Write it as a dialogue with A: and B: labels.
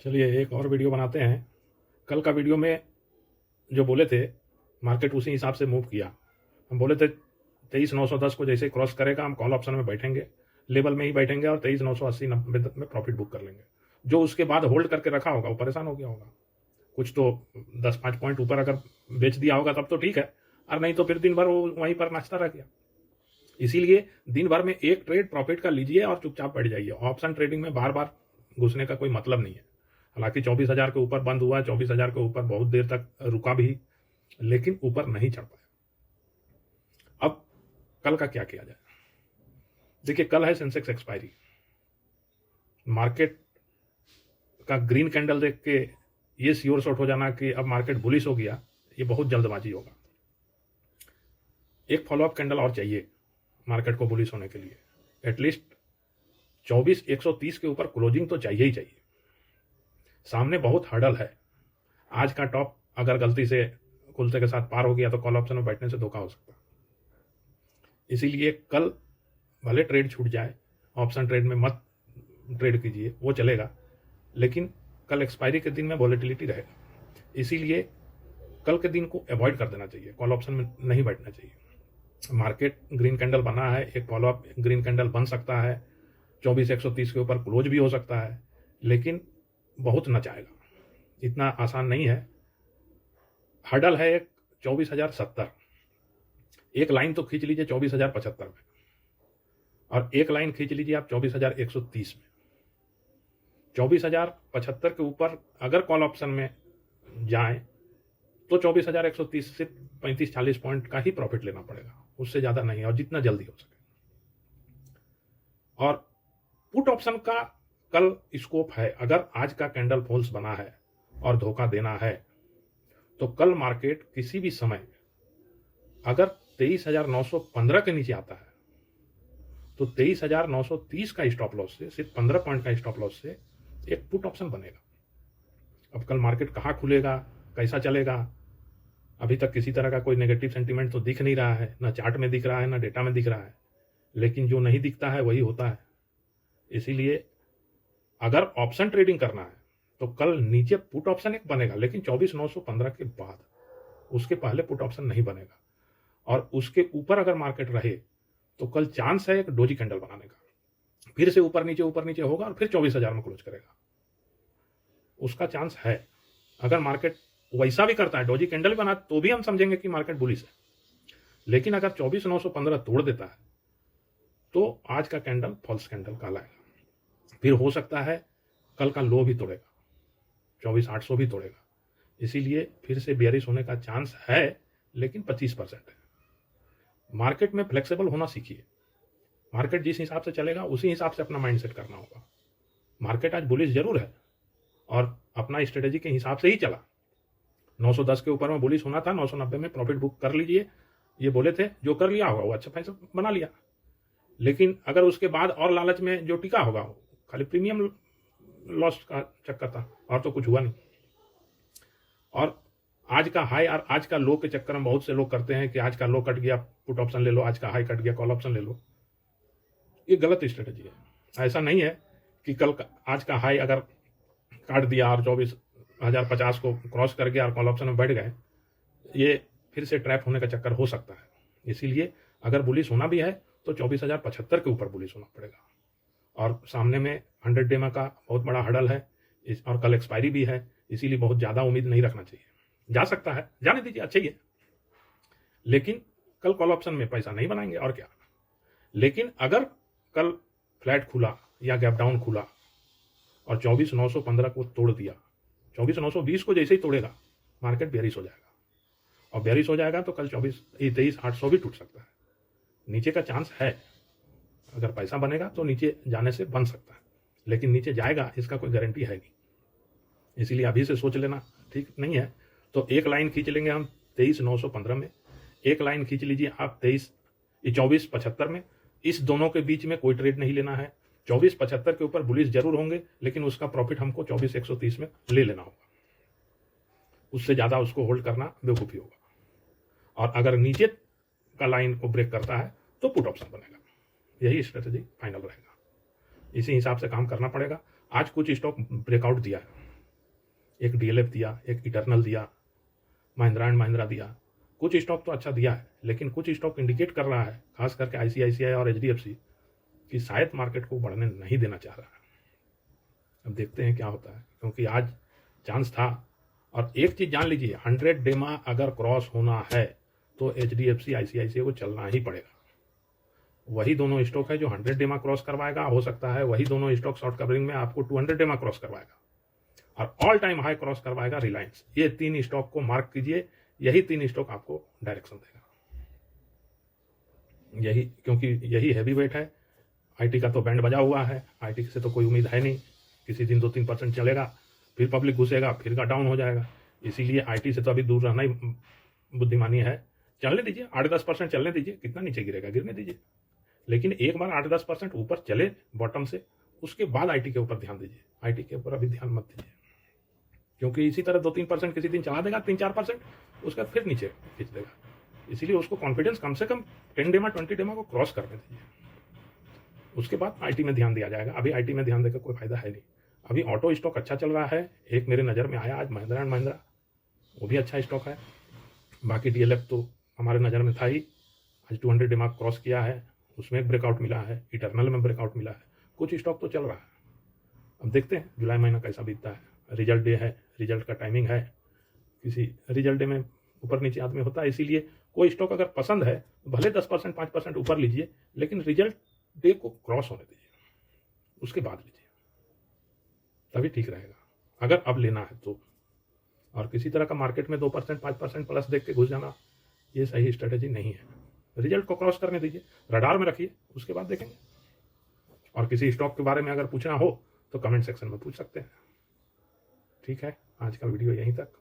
A: चलिए एक और वीडियो बनाते हैं। कल का वीडियो में जो बोले थे मार्केट उसी हिसाब से मूव किया। हम बोले थे 23,910 को जैसे क्रॉस करेगा हम कॉल ऑप्शन में बैठेंगे, लेवल में ही बैठेंगे और 23,980-90 तक में प्रॉफिट बुक कर लेंगे। जो उसके बाद होल्ड करके रखा होगा वो परेशान हो गया होगा। कुछ तो 10-5 पॉइंट ऊपर अगर बेच दिया होगा तब तो ठीक है, और नहीं तो फिर दिन भर वो वहीं पर नाचता रह गया। इसीलिए दिन भर में एक ट्रेड प्रॉफिट का लीजिए और चुपचाप बैठ जाइए। ऑप्शन ट्रेडिंग में बार बार घुसने का कोई मतलब नहीं है। हालांकि 24,000 के ऊपर बंद हुआ, 24,000 के ऊपर बहुत देर तक रुका भी, लेकिन ऊपर नहीं चढ़ पाया। अब कल का क्या किया जाए? देखिए, कल है सेंसेक्स एक्सपायरी। मार्केट का ग्रीन कैंडल देख के ये श्योर शॉट हो जाना कि अब मार्केट बुलिश हो गया, ये बहुत जल्दबाजी होगा। एक फॉलोअप कैंडल और चाहिए मार्केट को बुलिश होने के लिए। एटलीस्ट 24,130 के ऊपर क्लोजिंग तो चाहिए ही चाहिए। सामने बहुत हर्डल है। आज का टॉप अगर गलती से खुलते के साथ पार हो गया तो कॉल ऑप्शन में बैठने से धोखा हो सकता है। इसीलिए कल भले ट्रेड छूट जाए, ऑप्शन ट्रेड में मत ट्रेड कीजिए, वो चलेगा, लेकिन कल एक्सपायरी के दिन में वॉलेटिलिटी रहेगा। इसीलिए कल के दिन को अवॉइड कर देना चाहिए, कॉल ऑप्शन में नहीं बैठना चाहिए। मार्केट ग्रीन कैंडल बना है, एक फॉलोअप ग्रीन कैंडल बन सकता है, 24,130 के ऊपर क्लोज भी हो सकता है, लेकिन बहुत न जाएगा, इतना आसान नहीं है। हर्डल है एक 24,070। एक लाइन तो खींच लीजिए 24,075 में, और एक लाइन खींच लीजिए आप 24,130 में। 24,075 के ऊपर अगर कॉल ऑप्शन में जाएं तो 24,130 से 35-40 पॉइंट का ही प्रॉफिट लेना पड़ेगा, उससे ज्यादा नहीं, और जितना जल्दी हो सके। और पुट ऑप्शन का कल स्कोप है। अगर आज का कैंडल फॉल्स बना है और धोखा देना है तो कल मार्केट किसी भी समय अगर 23,915 के नीचे आता है तो 23,930 का स्टॉप लॉस से, सिर्फ 15 पॉइंट का स्टॉप लॉस से एक पुट ऑप्शन बनेगा। अब कल मार्केट कहाँ खुलेगा, कैसा चलेगा, अभी तक किसी तरह का कोई नेगेटिव सेंटीमेंट तो दिख नहीं रहा है, ना चार्ट में दिख रहा है, ना डेटा में दिख रहा है, लेकिन जो नहीं दिखता है वही होता है। इसीलिए अगर ऑप्शन ट्रेडिंग करना है तो कल नीचे पुट ऑप्शन एक बनेगा, लेकिन 24,915 के बाद, उसके पहले पुट ऑप्शन नहीं बनेगा। और उसके ऊपर अगर मार्केट रहे तो कल चांस है एक डोजी कैंडल बनाने का, फिर से ऊपर नीचे होगा और फिर 24,000 में क्लोज करेगा, उसका चांस है। अगर मार्केट वैसा भी करता है, डोजी कैंडल बना, तो भी हम समझेंगे कि मार्केट बुलिश है। लेकिन अगर 24,915 तोड़ देता है तो आज का कैंडल फॉल्स कैंडल कहलाएगा। फिर हो सकता है कल का लो भी तोड़ेगा, 24,800 भी तोड़ेगा। इसीलिए फिर से बेयरिश होने का चांस है, लेकिन 25% है। मार्केट में फ्लेक्सिबल होना सीखिए। मार्केट जिस हिसाब से चलेगा उसी हिसाब से अपना माइंडसेट करना होगा। मार्केट आज बुलिश जरूर है और अपना स्ट्रेटेजी के हिसाब से ही चला। 910 के ऊपर में बुलिश होना था, 990 में प्रॉफिट बुक कर लीजिए, ये बोले थे। जो कर लिया होगा वो अच्छा पैसा बना लिया, लेकिन अगर उसके बाद और लालच में जो टिका होगा वो खाली प्रीमियम लॉस का चक्कर था, और तो कुछ हुआ नहीं। और आज का हाई और आज का लो के चक्कर में बहुत से लोग करते हैं कि आज का लो कट गया पुट ऑप्शन ले लो, आज का हाई कट गया कॉल ऑप्शन ले लो। ये गलत स्ट्रेटेजी है। ऐसा नहीं है कि कल का आज का हाई अगर काट दिया और 24,050 को क्रॉस कर गया और कॉल ऑप्शन में बैठ गए, ये फिर से ट्रैप होने का चक्कर हो सकता है। इसीलिए अगर बुलिश होना भी है तो 24,075 के ऊपर बुलिश होना पड़ेगा। और सामने में 100 डे का बहुत बड़ा हडल है, और कल एक्सपायरी भी है, इसीलिए बहुत ज़्यादा उम्मीद नहीं रखना चाहिए। जा सकता है, जाने दीजिए, अच्छा ही है, लेकिन कल कॉल ऑप्शन में पैसा नहीं बनाएंगे और क्या। लेकिन अगर कल फ्लैट खुला या गैप डाउन खुला और 24,915 को तोड़ दिया, 24,920 को जैसे ही तोड़ेगा मार्केट बेयरिश हो जाएगा, और बेयरिश हो जाएगा तो कल 23,800 भी टूट सकता है। नीचे का चांस है, अगर पैसा बनेगा तो नीचे जाने से बन सकता है, लेकिन नीचे जाएगा इसका कोई गारंटी है नहीं। इसीलिए अभी से सोच लेना ठीक नहीं है। तो एक लाइन खींच लेंगे हम 23,915 में, एक लाइन खींच लीजिए आप 24,75 में। इस दोनों के बीच में कोई ट्रेड नहीं लेना है। 24,75 के ऊपर बुलिश जरूर होंगे, लेकिन उसका प्रॉफिट हमको 24,130 में ले लेना होगा, उससे ज्यादा उसको होल्ड करना बेवकूफी होगा। और अगर नीचे का लाइन को ब्रेक करता है तो पुट ऑप्शन बनेगा। यही स्ट्रेटेजी फाइनल रहेगा, इसी हिसाब से काम करना पड़ेगा। आज कुछ स्टॉक ब्रेकआउट दिया है, एक डीएलएफ दिया, एक इटर्नल दिया, महिंद्रा एंड महिंद्रा दिया, कुछ स्टॉक तो अच्छा दिया है, लेकिन कुछ स्टॉक इंडिकेट कर रहा है, खास करके आईसीआईसीआई और एचडीएफसी, कि शायद मार्केट को बढ़ने नहीं देना चाह रहा है। अब देखते हैं क्या होता है, क्योंकि आज चांस था। और एक चीज जान लीजिए, 100 डेमा अगर क्रॉस होना है तो एचडीएफसी आईसीआईसीआई को चलना ही पड़ेगा। वही दोनों स्टॉक है जो 100 डेमा क्रॉस करवाएगा, हो सकता है वही दोनों स्टॉक शॉर्ट कवरिंग में आपको 200 डेमा क्रॉस करवाएगा, और ऑल टाइम हाई क्रॉस करवाएगा रिलायंस। ये 3 स्टॉक को मार्क कीजिए, यही 3 स्टॉक आपको डायरेक्शन देगा, यही, क्योंकि यही हैवी वेट है। आईटी का तो बैंड बजा हुआ है, आईटी से तो कोई उम्मीद है नहीं, किसी दिन 2-3% चलेगा, फिर पब्लिक घुसेगा, फिर का डाउन हो जाएगा। इसीलिए आईटी से तो अभी दूर रहना ही बुद्धिमानी है। चलने दीजिए, 8-10% चलने दीजिए, कितना नीचे गिरेगा गिरने दीजिए, लेकिन एक बार 8-10% ऊपर चले बॉटम से, उसके बाद आईटी के ऊपर ध्यान दीजिए। आईटी के ऊपर अभी ध्यान मत दीजिए, क्योंकि इसी तरह 2-3% किसी दिन चला देगा, 3-4%, उसके बाद फिर नीचे खींच देगा। इसीलिए उसको कॉन्फिडेंस कम से कम 10 डेमा 20 डेमा को क्रॉस करने दीजिए, उसके बाद आईटी में ध्यान दिया जाएगा। अभी आईटी में ध्यान देकर कोई फायदा है नहीं। अभी ऑटो स्टॉक अच्छा चल रहा है, एक मेरे नज़र में आया आज महिंद्रा एंड महिंद्रा, वो भी अच्छा स्टॉक है। बाकी डीएलएफ तो हमारे नज़र में था ही, आज 200 डेमा क्रॉस किया है, उसमें एक ब्रेकआउट मिला है, इटर्नल में ब्रेकआउट मिला है, कुछ स्टॉक तो चल रहा है। अब देखते हैं जुलाई महीना कैसा बीतता है। रिजल्ट डे है, रिजल्ट का टाइमिंग है, किसी रिजल्ट डे में ऊपर नीचे आदमी होता है, इसीलिए कोई स्टॉक अगर पसंद है भले 10% 5% ऊपर लीजिए, लेकिन रिजल्ट डे को क्रॉस होने दीजिए, उसके बाद लीजिए, तभी ठीक रहेगा, अगर अब लेना है तो। और किसी तरह का मार्केट में 2% 5% प्लस देख के घुस जाना, ये सही स्ट्रेटेजी नहीं है। रिजल्ट को क्रॉस करने दीजिए, रडार में रखिए, उसके बाद देखेंगे। और किसी स्टॉक के बारे में अगर पूछना हो तो कमेंट सेक्शन में पूछ सकते हैं। ठीक है, आज का वीडियो यहीं तक।